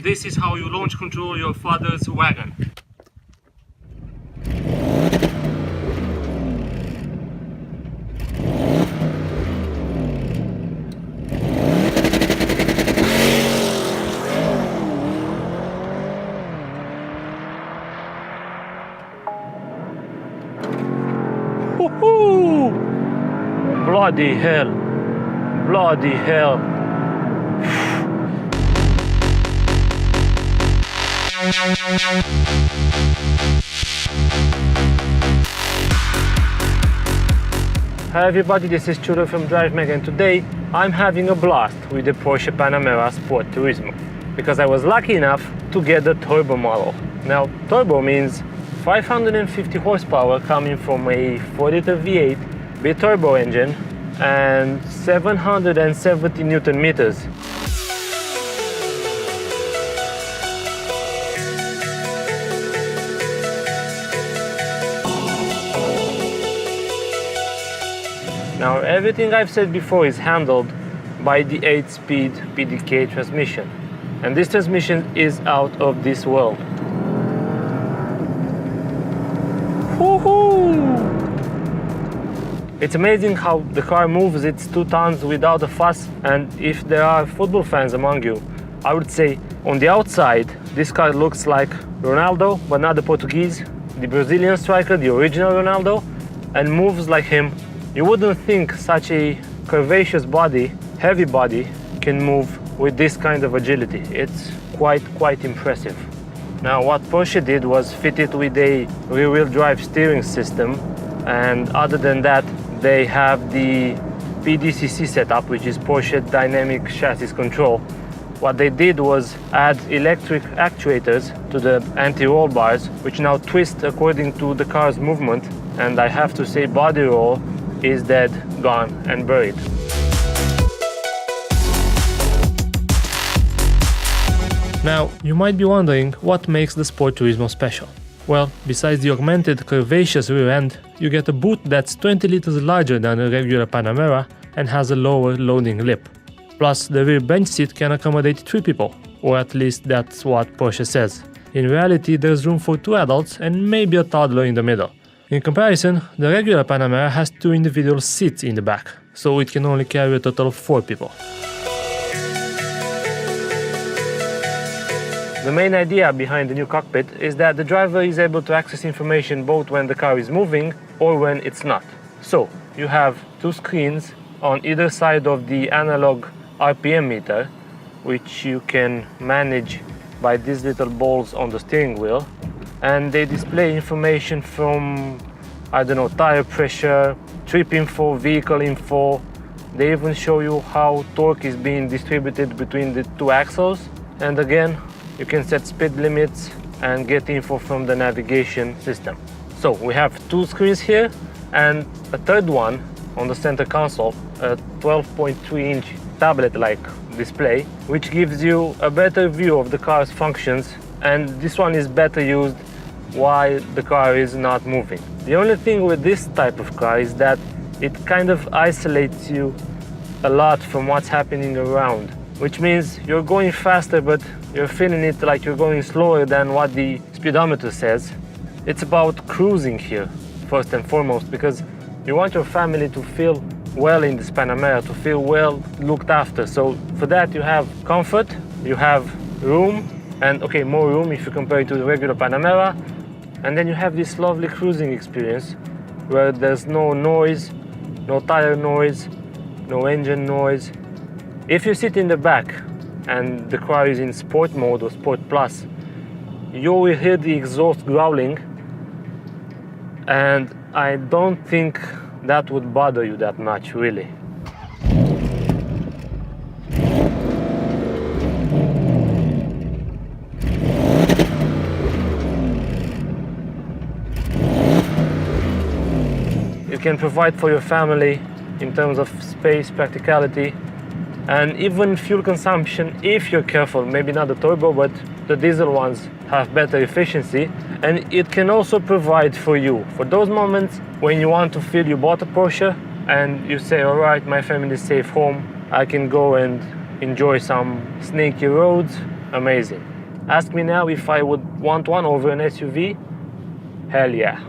This is how you launch control your father's wagon. Woohoo! Bloody hell! Bloody hell! Hi everybody, this is Chudo from Drive Mag, and today I'm having a blast with the Porsche Panamera Sport Turismo because I was lucky enough to get the turbo model. Now, turbo means 550 horsepower coming from a 4-liter V8 bi-turbo engine and 770 Newton meters. Now, everything I've said before is handled by the 8-speed PDK transmission, and this transmission is out of this world. Woohoo! It's amazing how the car moves its 2 tons without a fuss, and if there are football fans among you, I would say on the outside this car looks like Ronaldo, but not the Portuguese, the Brazilian striker, the original Ronaldo, and moves like him. You wouldn't think such a curvaceous body, heavy body, can move with this kind of agility. It's quite impressive. Now, what Porsche did was fit it with a rear-wheel drive steering system, and other than that, they have the PDCC setup, which is Porsche Dynamic Chassis Control. What they did was add electric actuators to the anti-roll bars, which now twist according to the car's movement, and I have to say body roll is dead, gone and buried. Now, you might be wondering what makes the Sport Turismo special. Well, besides the augmented curvaceous rear end, you get a boot that's 20 liters larger than a regular Panamera and has a lower loading lip. Plus, the rear bench seat can accommodate 3 people, or at least that's what Porsche says. In reality, there's room for 2 adults and maybe a toddler in the middle. In comparison, the regular Panamera has 2 individual seats in the back, so it can only carry a total of 4 people. The main idea behind the new cockpit is that the driver is able to access information both when the car is moving or when it's not. So, you have 2 screens on either side of the analog RPM meter, which you can manage by these little balls on the steering wheel. And they display information from, I don't know, tire pressure, trip info, vehicle info. They even show you how torque is being distributed between the 2 axles. And again, you can set speed limits and get info from the navigation system. So we have 2 screens here and a third one on the center console, a 12.3-inch tablet-like display, which gives you a better view of the car's functions, and this one is better used while the car is not moving. The only thing with this type of car is that it kind of isolates you a lot from what's happening around, which means you're going faster but you're feeling it like you're going slower than what the speedometer says. It's about cruising here first and foremost, because you want your family to feel well in this Panamera, to feel well looked after. So for that you have comfort, you have room, and okay, more room if you compare it to the regular Panamera. And then you have this lovely cruising experience where there's no noise, no tire noise, no engine noise. If you sit in the back and the car is in sport mode or sport plus, you will hear the exhaust growling, and I don't think that would bother you that much, really. You can provide for your family in terms of space, practicality, and even fuel consumption if you're careful. Maybe not the turbo, but the diesel ones have better efficiency. And it can also provide for you, for those moments when you want to feel you bought a Porsche and you say, all right, my family is safe home, I can go and enjoy some snaky roads, amazing. Ask me now if I would want one over an SUV. Hell yeah.